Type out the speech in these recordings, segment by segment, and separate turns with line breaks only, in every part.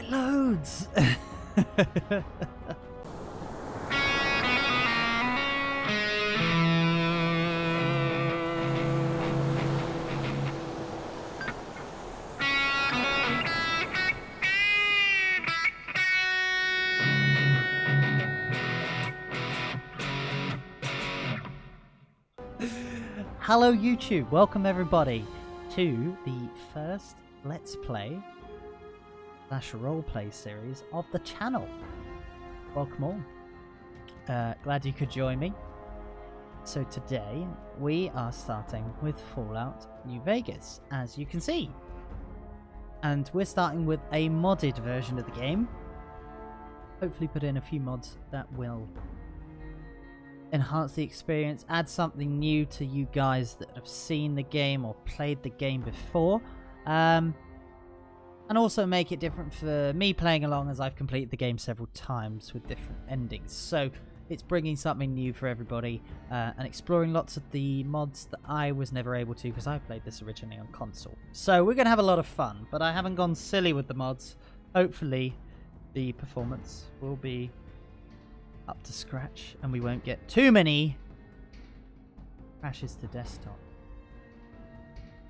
it loads. Hello YouTube, welcome everybody to the first Let's Play / roleplay series of the channel. Welcome all. Glad you could join me. So today we are starting with Fallout New Vegas, as you can see. And we're starting with a modded version of the game. Hopefully put in a few mods that will enhance the experience, add something new to you guys that have seen the game or played the game before, and also make it different for me playing along, as I've completed the game several times with different endings. So it's bringing something new for everybody, and exploring lots of the mods that I was never able to because I played this originally on console. So we're going to have a lot of fun, but I haven't gone silly with the mods. Hopefully the performance will be up to scratch and we won't get too many crashes to desktop.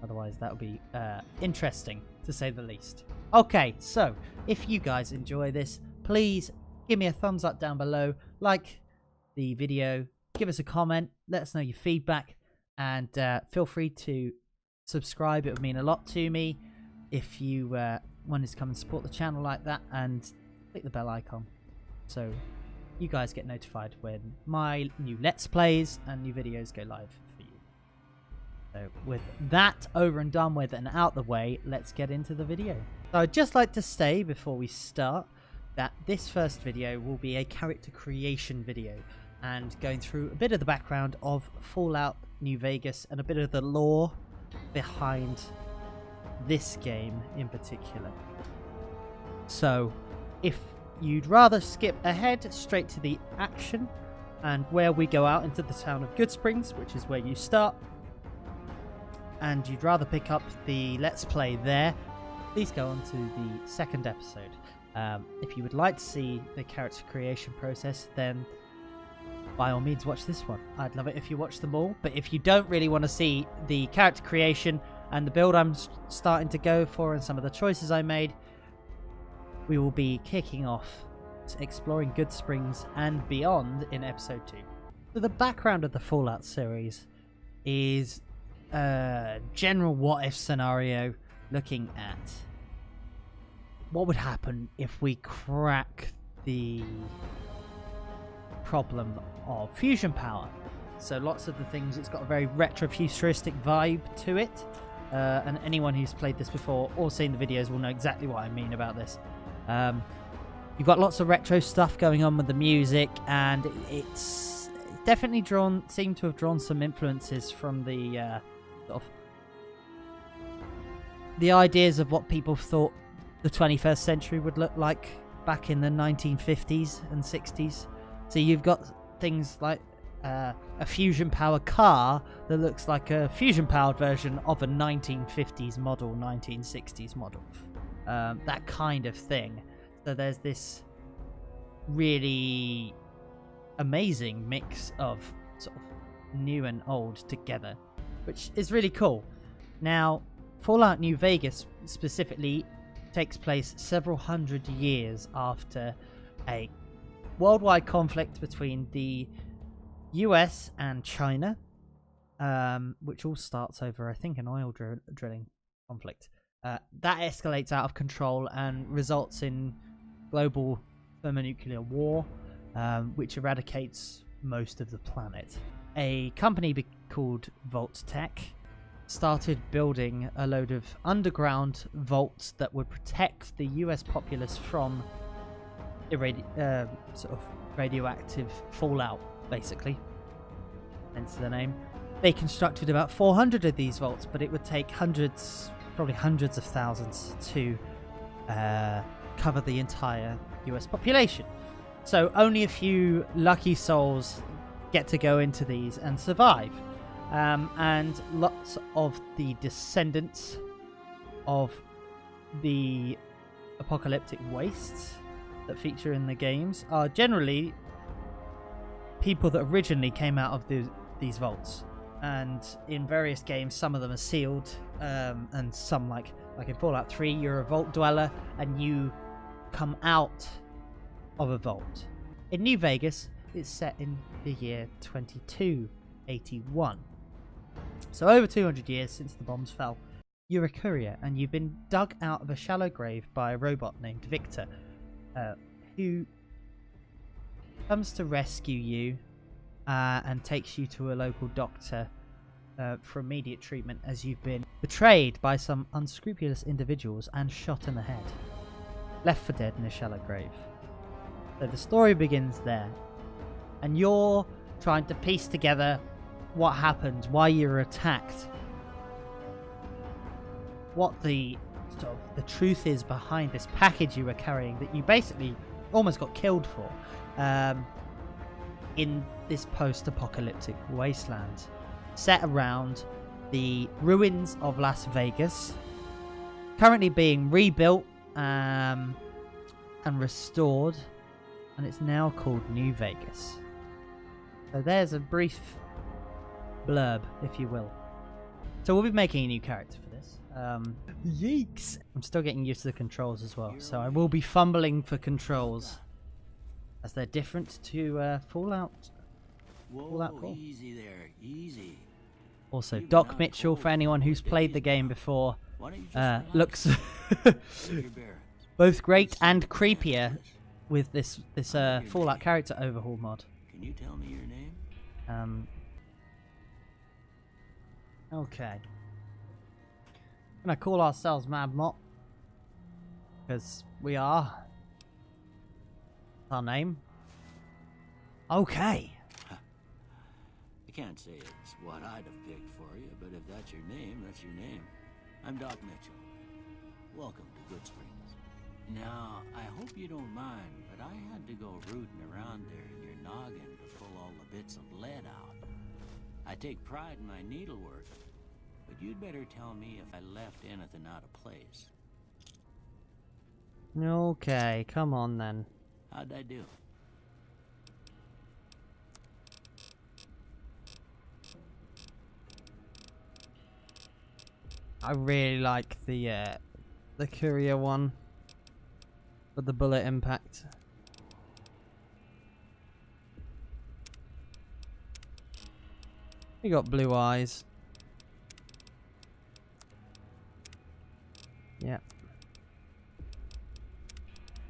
Otherwise that would be interesting, to say the least. Okay, so if you guys enjoy this, please give me a thumbs up down below, like the video, give us a comment, let us know your feedback, and feel free to subscribe. It would mean a lot to me if you wanted to come and support the channel like that, and click the bell icon so you guys get notified when my new Let's Plays and new videos go live for you. So with that over and done with and out the way, let's get into the video. So I'd just like to say before we start that this first video will be a character creation video and going through a bit of the background of Fallout New Vegas and a bit of the lore behind this game in particular. So if you'd rather skip ahead straight to the action and where we go out into the town of Good Springs, which is where you start, and you'd rather pick up the Let's Play there, please go on to the second episode. If you would like to see the character creation process, then by all means watch this one. I'd love it if you watch them all, but if you don't really want to see the character creation and the build I'm starting to go for and some of the choices I made, we will be kicking off exploring Good Springs and beyond in episode 2. So the background of the Fallout series is a general what-if scenario looking at what would happen if we crack the problem of fusion power. So lots of the things, it's got a very retro-futuristic vibe to it, and anyone who's played this before or seen the videos will know exactly what I mean about this. You've got lots of retro stuff going on with the music, and it's definitely seemed to have drawn some influences from the sort of the ideas of what people thought the 21st century would look like back in the 1950s and 60s. So you've got things like a fusion powered car that looks like a fusion powered version of a 1950s model, 1960s model. That kind of thing. So there's this really amazing mix of sort of new and old together, which is really cool. Now, Fallout New Vegas specifically takes place several hundred years after a worldwide conflict between the US and China, which all starts over, I think, an oil drilling conflict. That escalates out of control and results in global thermonuclear war, which eradicates most of the planet. A company called Vault-Tec started building a load of underground vaults that would protect the US populace from sort of radioactive fallout, basically. Hence the name. They constructed about 400 of these vaults, but it would take probably hundreds of thousands to cover the entire US population. So only a few lucky souls get to go into these and survive. And lots of the descendants of the post-apocalyptic wastes that feature in the games are generally people that originally came out of these vaults. And in various games, some of them are sealed, and some, like in Fallout 3, you're a vault dweller and you come out of a vault. In New Vegas, it's set in the year 2281. So over 200 years since the bombs fell. You're a courier and you've been dug out of a shallow grave by a robot named Victor, who comes to rescue you and takes you to a local doctor for immediate treatment, as you've been betrayed by some unscrupulous individuals and shot in the head, left for dead in a shallow grave. So the story begins there, and you're trying to piece together what happened, why you were attacked, what the truth is behind this package you were carrying that you basically almost got killed for, in this post-apocalyptic wasteland set around the ruins of Las Vegas, currently being rebuilt and restored, and it's now called New Vegas. So there's a brief blurb, if you will. So we'll be making a new character for this. Yeeks! I'm still getting used to the controls as well, so I will be fumbling for controls, as they're different to Fallout. Fallout 4.
Easy there, easy.
Also, Doc Mitchell, for anyone who's played the game before, looks both great and creepier with this Fallout character overhaul mod.
Can you tell me your name?
Okay. I'm gonna call ourselves Mad Mot, because we are. Our name. Okay.
I can't say it's what I'd have picked for you, but if that's your name, that's your name. I'm Doc Mitchell. Welcome to Good Springs. Now, I hope you don't mind, but I had to go rooting around there in your noggin to pull all the bits of lead out. I take pride in my needlework, but you'd better tell me if I left anything out of place.
Okay, come on then.
How'd I do?
I really like the courier one with the bullet impact. You got blue eyes. Yeah.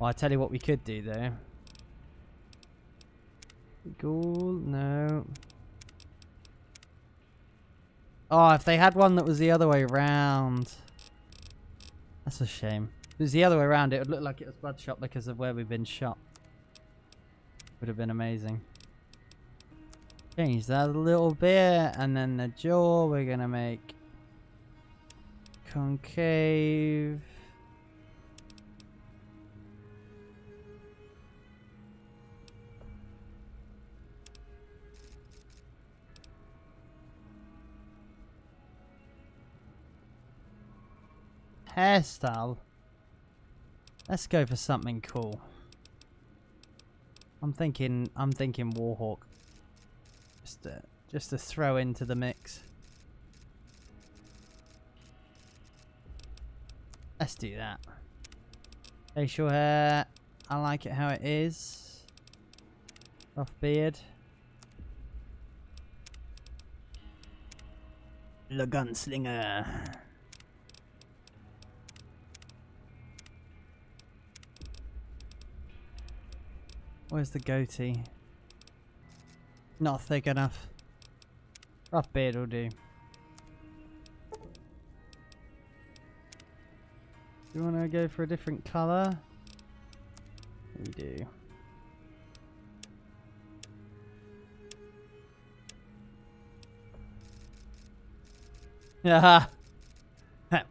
Well, I tell you what we could do though. Ghoul, no. Oh, if they had one that was the other way around. That's a shame. If it was the other way around, it would look like it was Bloodshot because of where we've been shot. Would have been amazing. Change that a little bit, and then the jaw we're gonna make concave. Hairstyle. Let's go for something cool. I'm thinking Warhawk. Just to throw into the mix. Let's do that. Facial hair. I like it how it is. Rough beard. The gunslinger. Where's the goatee? Not thick enough. Rough beard will do. Do you want to go for a different colour? We do. Haha.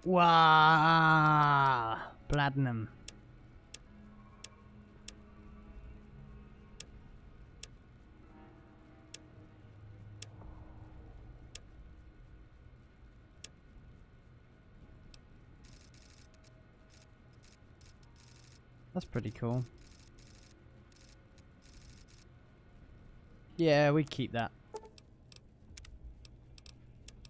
Wow. Platinum. That's pretty cool. Yeah, we keep that.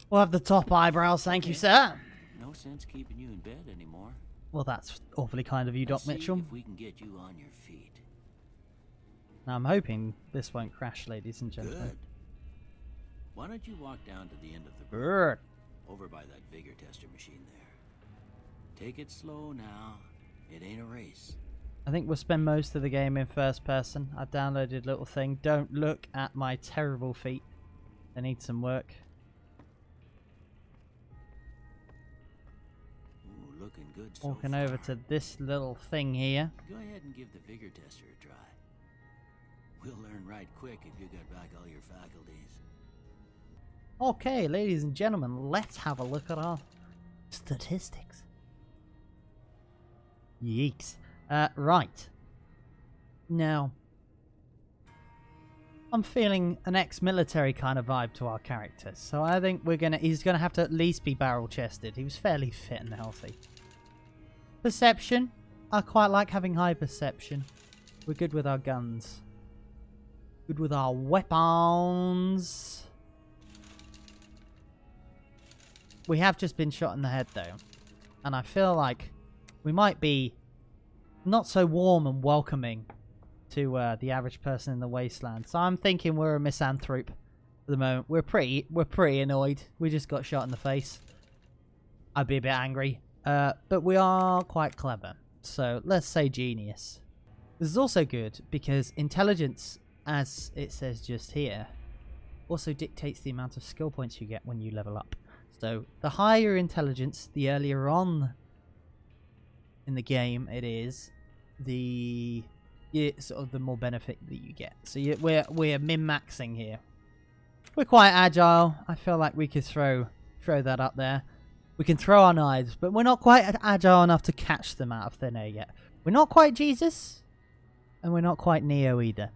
We'll have the top eyebrows, thank you, sir.
No sense keeping you in bed anymore.
Well, that's awfully kind of you, Doc Mitchell.
If we can get you on your feet.
Now, I'm hoping this won't crash, ladies and gentlemen.
Good. Why don't you walk down to the end of the
room,
over by that vigor tester machine there. Take it slow now. It ain't a race.
I think we'll spend most of the game in first person. I've downloaded a little thing. Don't look at my terrible feet. They need some work.
Ooh, looking good so
Walking
far.
over to this little thing here.
Go ahead and give the vigor tester a try. We'll learn right quick if you got back all your faculties.
Okay, ladies and gentlemen, let's have a look at our statistics. Yeeks. Right. Now, I'm feeling an ex-military kind of vibe to our character, so I think he's gonna have to at least be barrel-chested. He was fairly fit and healthy. Perception. I quite like having high perception. We're good with our guns. Good with our weapons. We have just been shot in the head, though. And I feel like we might be not so warm and welcoming to the average person in the wasteland. So I'm thinking we're a misanthrope at the moment. We're pretty annoyed. We just got shot in the face. I'd be a bit angry. But we are quite clever. So let's say genius. This is also good because intelligence, as it says just here, also dictates the amount of skill points you get when you level up. So the higher your intelligence, the earlier on in the game it is, the sort of the more benefit that you get. So we're min-maxing here. We're quite agile. I feel like we could throw that up there. We can throw our knives, but we're not quite agile enough to catch them out of thin air yet. We're not quite Jesus, and we're not quite Neo either.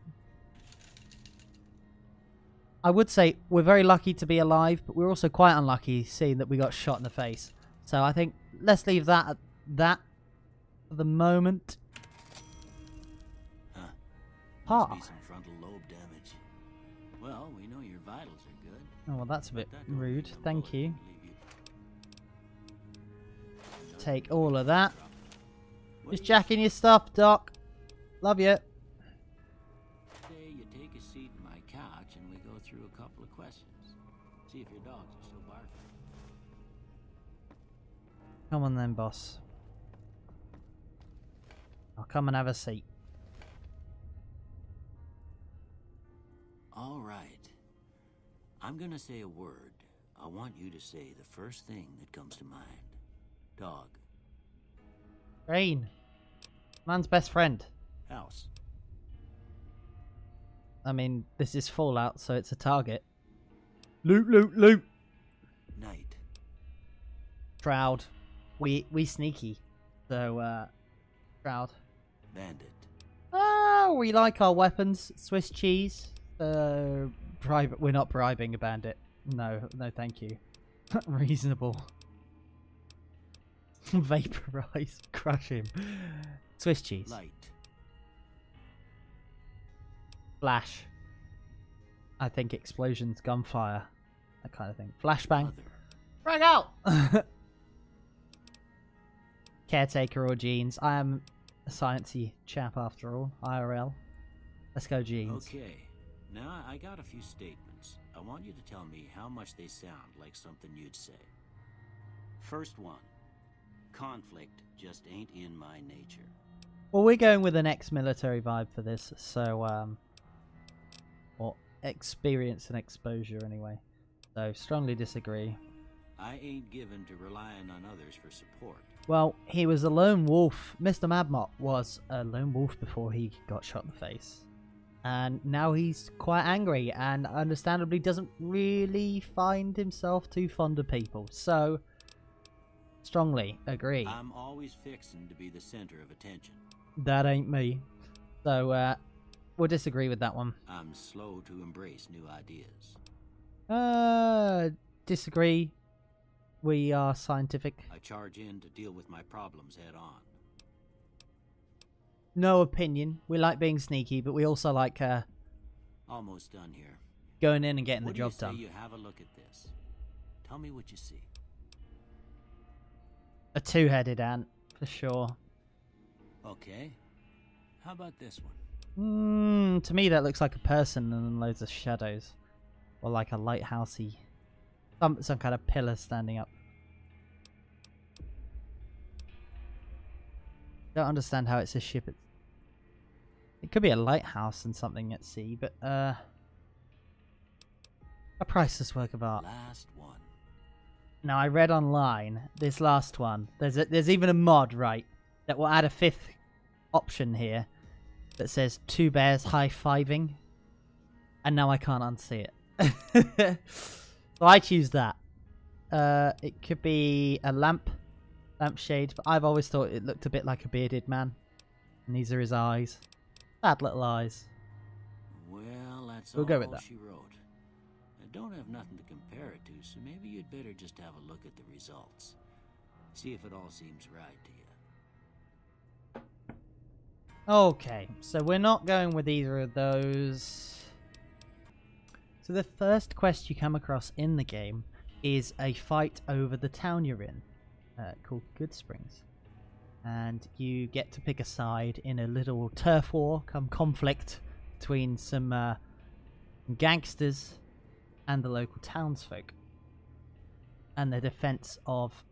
I would say we're very lucky to be alive, but we're also quite unlucky seeing that we got shot in the face. So I think let's leave that at that for the moment.
Huh.
Ha.
Must be some frontal lobe damage. Well, we know your vitals are good.
Oh, well, that's a bit
That
rude. Thank you.
leave
Take all of that.
What
Just
do you
jacking your stuff, Doc. Love you.
say you take a seat in my couch and we go through a couple of questions? See if your dogs are still barking.
Come on then, boss. I'll come and have a seat.
All right. I'm gonna say a word. I want you to say the first thing that comes to mind. Dog.
Rain. Man's best friend.
House.
I mean, this is Fallout, so it's a target. Loot, loot, loot.
Night.
Shroud. We sneaky. So, Shroud.
Bandit.
Oh, we like our weapons. Swiss cheese. We're not bribing a bandit. No, thank you. Reasonable. Vaporize. Crush him. Swiss cheese.
Light.
Flash. I think explosions, gunfire, that kind of thing. Flashbang.
Mother.
Frag out! Caretaker or jeans. I am a sciencey chap after all. IRL. Let's go jeans.
Okay. Now I got a few statements. I want you to tell me how much they sound like something you'd say. First one. Conflict just ain't in my nature.
Well, we're going with an ex-military vibe for this, so, or experience and exposure anyway. So, strongly disagree.
I ain't given to relying on others for support.
Well, he was a lone wolf. Mr. Madmot was a lone wolf before he got shot in the face. And now he's quite angry and understandably doesn't really find himself too fond of people. So, strongly agree.
I'm always fixing to be the center of attention.
That ain't me. So, we'll disagree with that one.
I'm slow to embrace new ideas.
Disagree. We are scientific.
I charge in to deal with my problems head on.
no opinion. We like being sneaky, but we also like
Almost done here.
going in and getting
What
the
do you
job
say
done.
you have a look at this? Tell me what you see.
A two-headed ant, for sure.
Okay. How about this one?
To me that looks like a person and loads of shadows. Or like a lighthousey. Some kind of pillar standing up. Don't understand how it's a ship. It could be a lighthouse and something at sea, but a priceless work of art.
Last one.
Now I read online this last one. There's even a mod, right, that will add a fifth option here that says two bears high-fiving, and now I can't unsee it. So I choose that. It could be a lampshade, but I've always thought it looked a bit like a bearded man, and these are his eyes. Bad little eyes.
Well, that's
We'll
all
go with that.
she wrote. I don't have nothing to compare it to, so maybe you'd better just have a look at the results. See if it all seems right to you.
Okay, so we're not going with either of those. So the first quest you come across in the game is a fight over the town you're in, called Good Springs. And you get to pick a side in a little turf war, conflict between some gangsters and the local townsfolk. And the defense of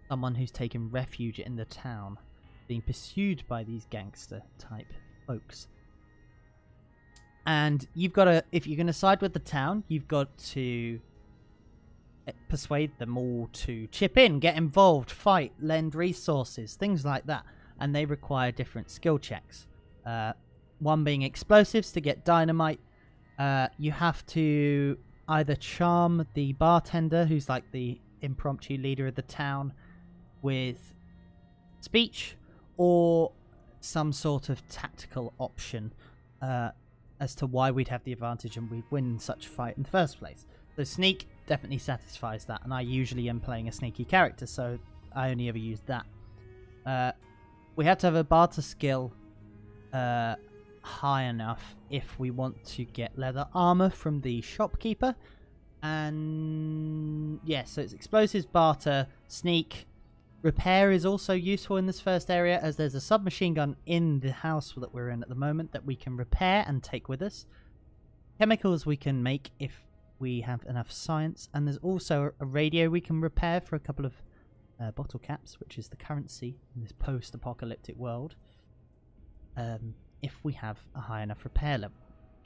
someone who's taken refuge in the town, being pursued by these gangster type folks. And you've got to, if you're going to side with the town, you've got to persuade them all to chip in, get involved, fight, lend resources, things like that. And they require different skill checks. One being explosives to get dynamite. You have to either charm the bartender, who's like the impromptu leader of the town, with speech, or some sort of tactical option as to why we'd have the advantage and we'd win such a fight in the first place. So sneak definitely satisfies that, and I usually am playing a sneaky character, so I only ever use that. We have to have a barter skill high enough if we want to get leather armor from the shopkeeper. And yeah, so it's explosives, barter, sneak. Repair is also useful in this first area, as there's a submachine gun in the house that we're in at the moment that we can repair and take with us. Chemicals we can make if we have enough science, and there's also a radio we can repair for a couple of bottle caps, which is the currency in this post-apocalyptic world, if we have a high enough repair level.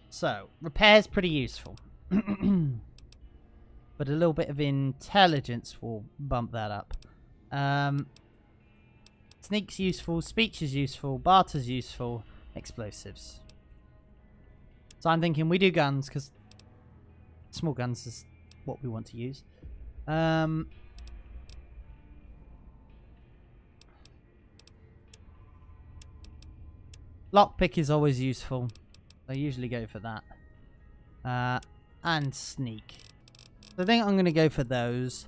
So, repair's pretty useful. But a little bit of intelligence will bump that up. Sneak's useful, speech is useful, barter's useful, explosives. So I'm thinking we do guns, because small guns is what we want to use. Lockpick is always useful. I usually go for that. And sneak. So I think I'm going to go for those.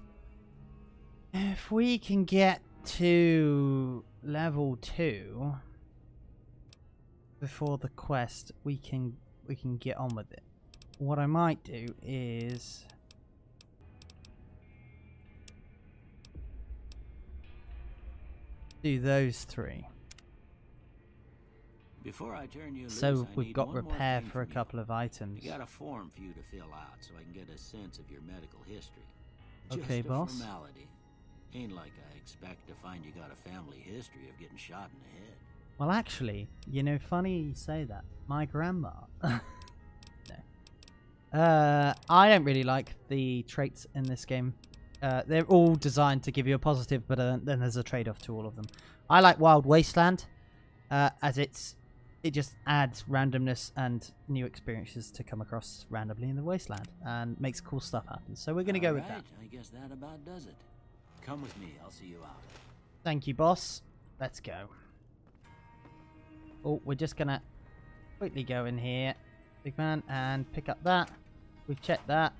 If we can get to level 2 before the quest, we can get on with it. What I might do is do those 3.
Before I turn you loose,
So
I
we've
need
got
one more
repair
thing
for a
from you.
couple of items.
I got a form for you to fill out so I can get a sense of your medical history.
Okay,
Just a
boss.
formality. Ain't like I expect to find you got a family history of getting shot in the head.
Well, actually, you know, funny you say that. My grandma. No. I don't really like the traits in this game. They're all designed to give you a positive, but then there's a trade-off to all of them. I like Wild Wasteland, as it just adds randomness and new experiences to come across randomly in the wasteland, and makes cool stuff happen. So we're going to go with that.
Alright, I guess that about does it. Come with me, I'll see you out.
Thank you, boss. Let's go. Oh, we're just going to quickly go in here, big man, and pick up that. We've checked that.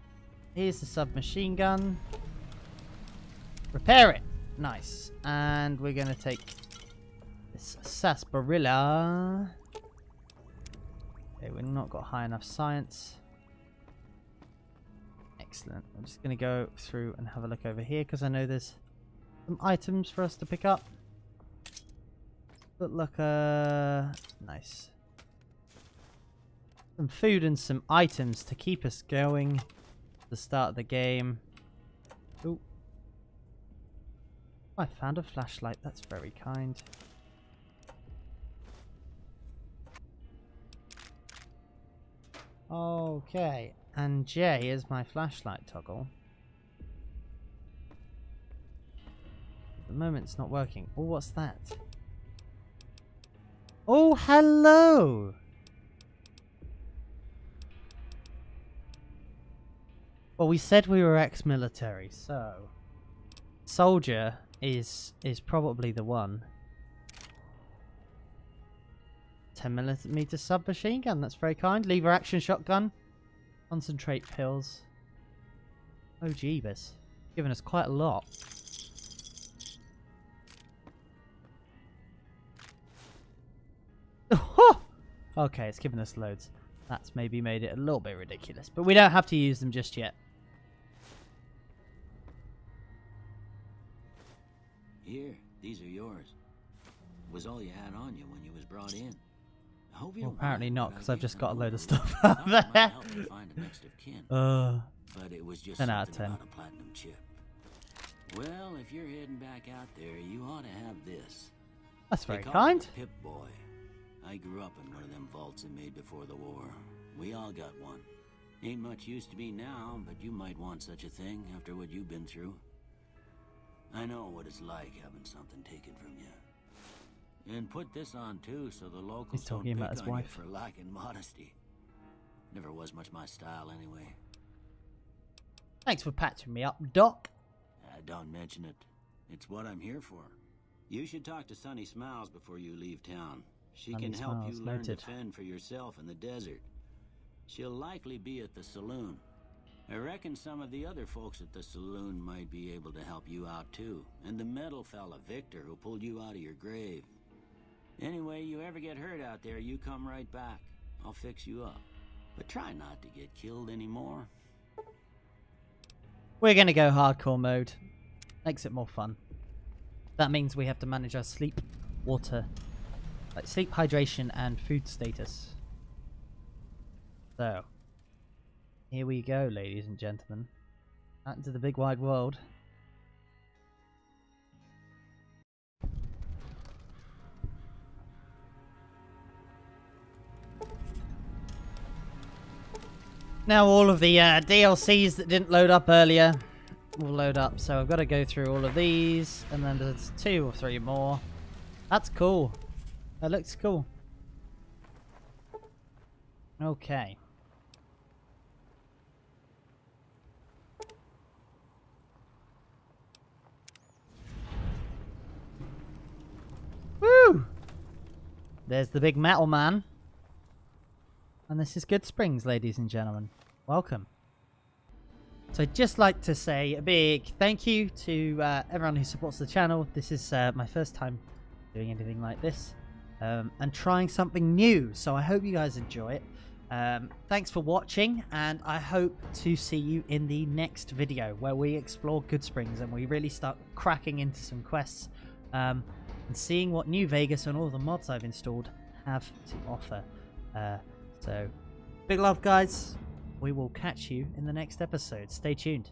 Here's the submachine gun. Repair it. Nice. And we're going to take the this sarsaparilla. Okay, we've not got high enough science. Excellent. I'm just going to go through and have a look over here because I know there's some items for us to pick up. Look like nice. Some food and some items to keep us going at the start of the game. Ooh. I found a flashlight. That's very kind. Okay. And J is my flashlight toggle. At the moment it's not working. Oh, what's that? Oh, hello! Well, we said we were ex-military, so soldier is probably the one. 10mm submachine gun, that's very kind. Lever action shotgun. Concentrate pills. Oh, jeebus. Giving us quite a lot. Okay, it's given us loads. That's maybe made it a little bit ridiculous. But we don't have to use them just yet.
Here, these are yours. Was all you had on you when you was brought in. I hope you
Well,
don't
apparently
mind,
not,
but
because
I
I've
gave
just
them
got a
a
load of
little
stuff
look.
up
Thought it might
there.
help to find a next of kin. But it was just
10 out of
something
10.
about a platinum chip. Well, if you're heading back out there, you ought to have this.
That's
They
very
call
kind.
it a Pip-Boy. I grew up in one of them vaults they made before the war. We all got one. Ain't much use to me now, but you might want such a thing after what you've been through. I know what it's like having something taken from you. And put this on too, so the locals
He's talking
don't
about
pick
his
on
wife.
you for lacking modesty. Never was much my style anyway.
Thanks for patching me up, Doc.
Don't mention it. It's what I'm here for. You should talk to Sunny Smiles before you leave town. She
Sunny
can help
Smiles,
you learn
noted.
to fend for yourself in the desert. She'll likely be at the saloon. I reckon some of the other folks at the saloon might be able to help you out too. And the metal fella, Victor, who pulled you out of your grave. Anyway, you ever get hurt out there, you come right back. I'll fix you up. But try not to get killed anymore.
We're going to go hardcore mode. Makes it more fun. That means we have to manage our sleep, water, like sleep, hydration, and food status. So, here we go, ladies and gentlemen. Out into the big wide world. Now all of the DLCs that didn't load up earlier will load up, so I've got to go through all of these, and then there's 2 or 3 more. That's cool. That looks cool. Okay. Woo! There's the big metal man. And this is Good Springs, ladies and gentlemen. Welcome. So I'd just like to say a big thank you to everyone who supports the channel. This is my first time doing anything like this. And trying something new. So I hope you guys enjoy it. Thanks for watching. And I hope to see you in the next video where we explore Good Springs and we really start cracking into some quests. And seeing what New Vegas and all the mods I've installed have to offer. So, big love, guys. We will catch you in the next episode. Stay tuned.